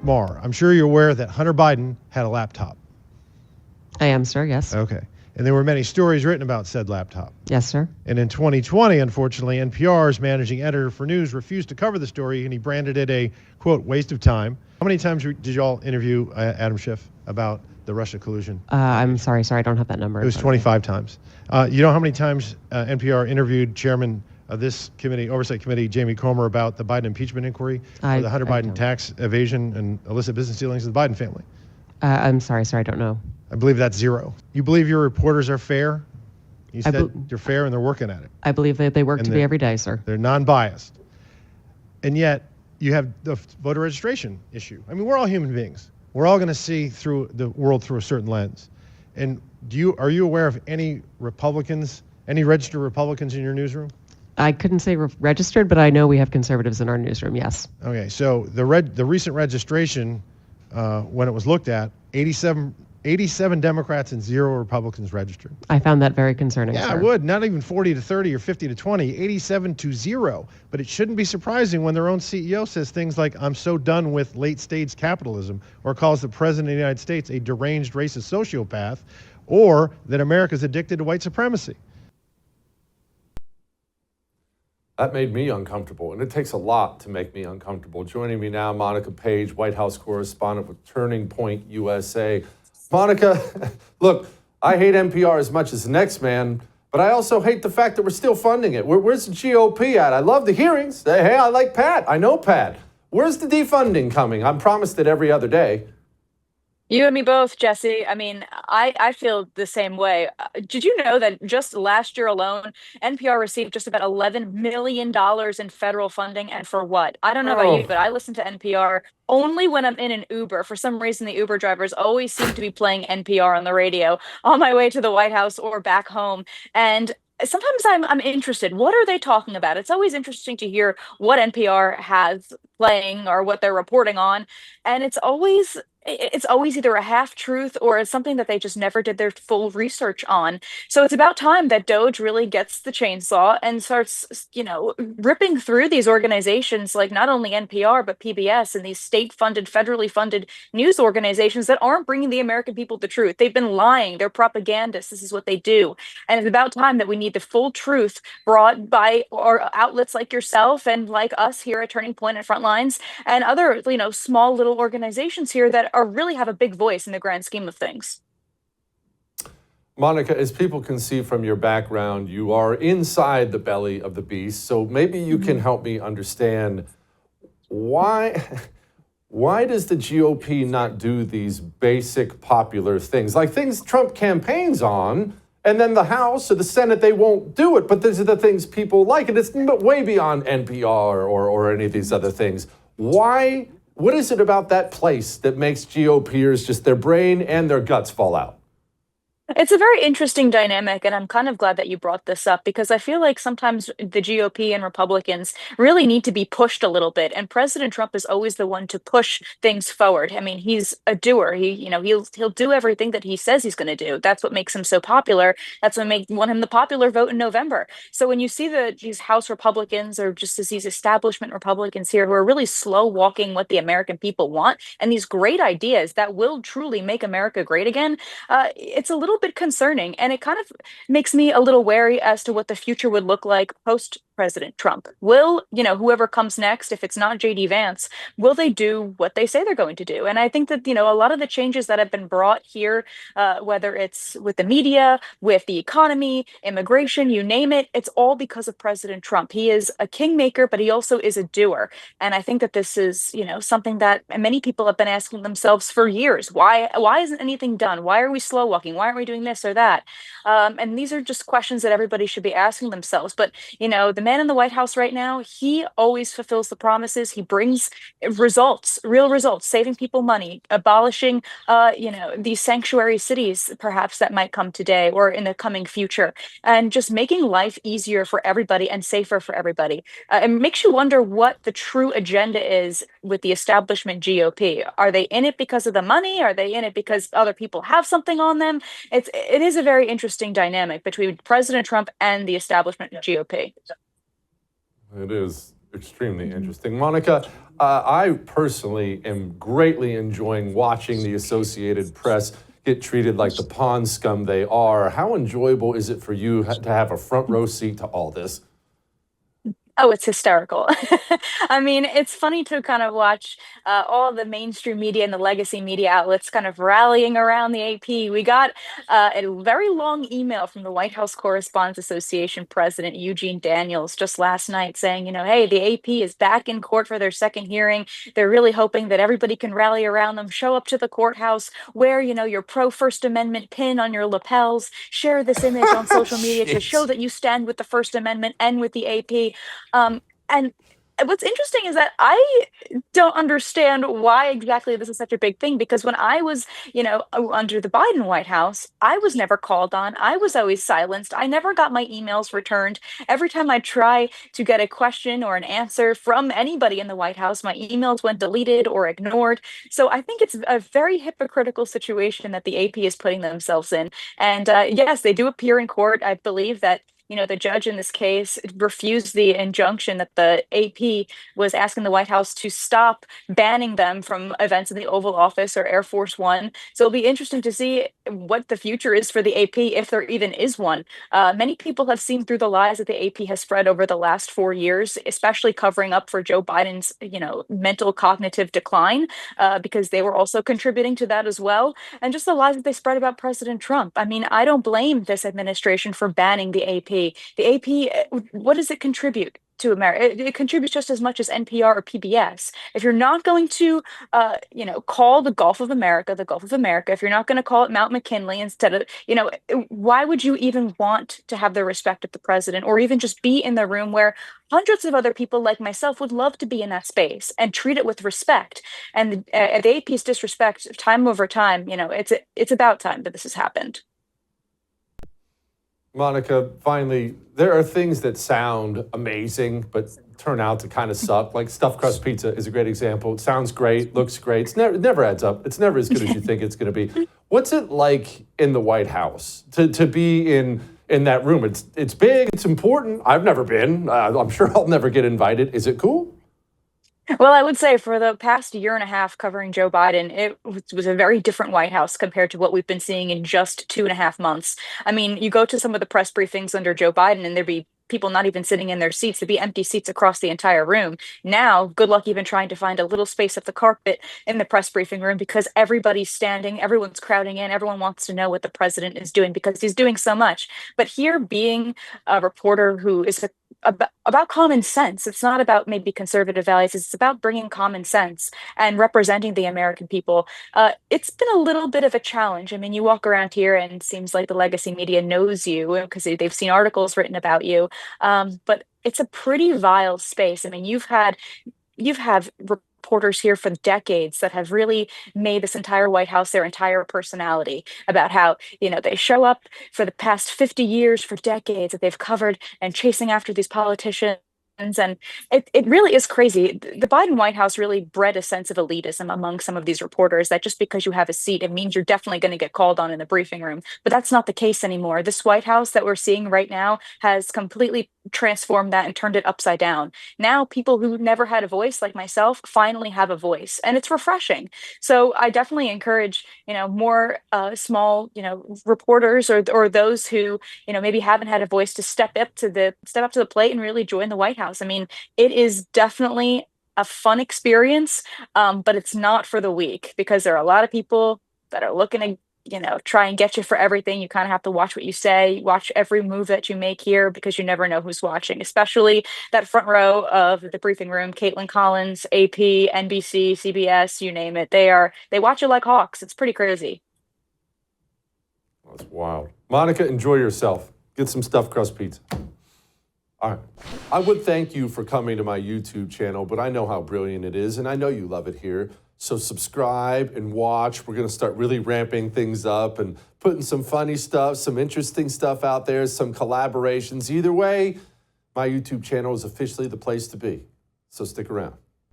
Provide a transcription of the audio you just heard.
Mar, I'm sure you're aware that Hunter Biden had a laptop. I am, sir, yes. Okay. And there were many stories written about said laptop. Yes, sir. And in 2020, unfortunately, NPR's managing editor for news refused to cover the story, and he branded it a, quote, waste of time. How many times did y'all interview Adam Schiff about the Russia collusion? I'm sorry, I don't have that number. It was 25 times. You know how many times NPR interviewed chairman of this committee, oversight committee, Jamie Comer, about the Biden impeachment inquiry, or the Hunter Biden tax evasion and illicit business dealings of the Biden family? I'm sorry, I don't know. I believe that's 0. You believe your reporters are fair? You said they're fair and they're working at it. I believe that they work to be every day, sir. They're non-biased. And yet, you have the voter registration issue. I mean, we're all human beings. We're all going to see through the world through a certain lens. And are you aware of any Republicans, any registered Republicans in your newsroom? I couldn't say registered, but I know we have conservatives in our newsroom, yes. Okay, so the recent registration, when it was looked at, 87 Democrats and 0 Republicans registered. I found that very concerning, Yeah, sir. I would. Not even 40 to 30 or 50 to 20, 87 to 0. But it shouldn't be surprising when their own CEO says things like, I'm so done with late-stage capitalism, or calls the President of the United States a deranged racist sociopath, or that America's addicted to white supremacy. That made me uncomfortable, and it takes a lot to make me uncomfortable. Joining me now, Monica Paige, White House correspondent with Turning Point USA. Monica, look, I hate NPR as much as the next man, but I also hate the fact that we're still funding it. Where's the GOP at? I love the hearings. Hey, I like Pat. I know Pat. Where's the defunding coming? I'm promised it every other day. You and me both, Jesse. I mean, I feel the same way. Did you know that just last year alone, NPR received just about $11 million in federal funding? And for what? I don't know about you, but I listen to NPR only when I'm in an Uber. For some reason, the Uber drivers always seem to be playing NPR on the radio on my way to the White House or back home. And sometimes I'm interested. What are they talking about? It's always interesting to hear what NPR has playing or what they're reporting on. And it's always either a half truth or it's something that they just never did their full research on. So it's about time that DOJ really gets the chainsaw and starts, ripping through these organizations like not only NPR, but PBS and these state-funded, federally funded news organizations that aren't bringing the American people the truth. They've been lying. They're propagandists. This is what they do. And it's about time that we need the full truth brought by our outlets like yourself and like us here at Turning Point and Frontlines and other, small little organizations here that really have a big voice in the grand scheme of things. Monica, as people can see from your background, you are inside the belly of the beast. So maybe you can help me understand why does the GOP not do these basic popular things, like things Trump campaigns on, and then the House or the Senate, they won't do it. But these are the things people like, and it's way beyond NPR or any of these other things. Why? What is it about that place that makes GOPers just their brain and their guts fall out? It's a very interesting dynamic, and I'm kind of glad that you brought this up because I feel like sometimes the GOP and Republicans really need to be pushed a little bit, and President Trump is always the one to push things forward. I mean, he's a doer. He'll do everything that he says he's going to do. That's what makes him so popular. That's what won him the popular vote in November. So when you see these House Republicans or just these establishment Republicans here who are really slow walking what the American people want and these great ideas that will truly make America great again, it's a little bit concerning, and it kind of makes me a little wary as to what the future would look like post President Trump. Will, whoever comes next, if it's not JD Vance, will they do what they say they're going to do? And I think that, a lot of the changes that have been brought here, whether it's with the media, with the economy, immigration, you name it, it's all because of President Trump. He is a kingmaker, but he also is a doer. And I think that this is, something that many people have been asking themselves for years. Why isn't anything done? Why are we slow walking? Why aren't we doing this or that? And these are just questions that everybody should be asking themselves. But, the man in the White House right now, he always fulfills the promises. He brings results, real results, saving people money, abolishing, these sanctuary cities, perhaps that might come today or in the coming future, and just making life easier for everybody and safer for everybody. It makes you wonder what the true agenda is with the establishment GOP. Are they in it because of the money? Are they in it because other people have something on them? It is a very interesting dynamic between President Trump and the establishment GOP. It is. Extremely interesting. Monica, I personally am greatly enjoying watching the Associated Press get treated like the pond scum they are. How enjoyable is it for you to have a front row seat to all this? Oh, it's hysterical. I mean, it's funny to kind of watch all the mainstream media and the legacy media outlets kind of rallying around the AP. We got a very long email from the White House Correspondents Association president, Eugene Daniels, just last night saying, hey, the AP is back in court for their second hearing. They're really hoping that everybody can rally around them, show up to the courthouse, wear, your pro First Amendment pin on your lapels, share this image on social media to show Jeez. that you stand with the First Amendment and with the AP. And what's interesting is that I don't understand why exactly this is such a big thing because when I was, under the Biden White House, I was never called on. I was always silenced. I never got my emails returned. Every time I try to get a question or an answer from anybody in the White House, my emails went deleted or ignored. So I think it's a very hypocritical situation that the AP is putting themselves in. And yes, they do appear in court. I believe that the judge in this case refused the injunction that the AP was asking the White House to stop banning them from events in the Oval Office or Air Force One. So it'll be interesting to see what the future is for the AP, if there even is one. Many people have seen through the lies that the AP has spread over the last 4 years, especially covering up for Joe Biden's, mental cognitive decline, because they were also contributing to that as well. And just the lies that they spread about President Trump. I mean, I don't blame this administration for banning the AP. The AP, what does it contribute to America? It contributes just as much as NPR or PBS. If you're not going to, call the Gulf of America the Gulf of America, if you're not going to call it Mount McKinley instead of, why would you even want to have the respect of the president or even just be in the room where hundreds of other people like myself would love to be in that space and treat it with respect? And the AP's disrespect, time over time, it's about time that this has happened. Monica, finally, there are things that sound amazing, but turn out to kind of suck. Like stuffed crust pizza is a great example. It sounds great, looks great. It never adds up. It's never as good as you think it's going to be. What's it like in the White House to be in that room? It's big. It's important. I've never been. I'm sure I'll never get invited. Is it cool? Well, I would say for the past year and a half covering Joe Biden, it was a very different White House compared to what we've been seeing in just 2.5 months. I mean, you go to some of the press briefings under Joe Biden, and there'd be people not even sitting in their seats. There'd be empty seats across the entire room. Now, good luck even trying to find a little space at the carpet in the press briefing room because everybody's standing, everyone's crowding in, everyone wants to know what the president is doing because he's doing so much. But here, being a reporter who is about common sense. It's not about maybe conservative values. It's about bringing common sense and representing the American people. It's been a little bit of a challenge. I mean, you walk around here and it seems like the legacy media knows you because they've seen articles written about you. But it's a pretty vile space. I mean, you've had reporters here for decades that have really made this entire White House their entire personality about how, they show up for the past 50 years, for decades that they've covered and chasing after these politicians. And it really is crazy. The Biden White House really bred a sense of elitism among some of these reporters that just because you have a seat, it means you're definitely going to get called on in the briefing room. But that's not the case anymore. This White House that we're seeing right now has completely transformed that and turned it upside down. Now, people who never had a voice, like myself, finally have a voice, and it's refreshing. So I definitely encourage, more small, reporters or those who, maybe haven't had a voice to step up to the plate and really join the White House. I mean, it is definitely a fun experience, but it's not for the weak because there are a lot of people that are looking to, try and get you for everything. You kind of have to watch what you say, watch every move that you make here because you never know who's watching, especially that front row of the briefing room. Caitlin Collins, AP, NBC, CBS, you name it. They watch you like hawks. It's pretty crazy. That's wild. Monica, enjoy yourself. Get some stuffed crust pizza. All right. I would thank you for coming to my YouTube channel, but I know how brilliant it is, and I know you love it here. So subscribe and watch. We're going to start really ramping things up and putting some funny stuff, some interesting stuff out there, some collaborations. Either way, my YouTube channel is officially the place to be. So stick around.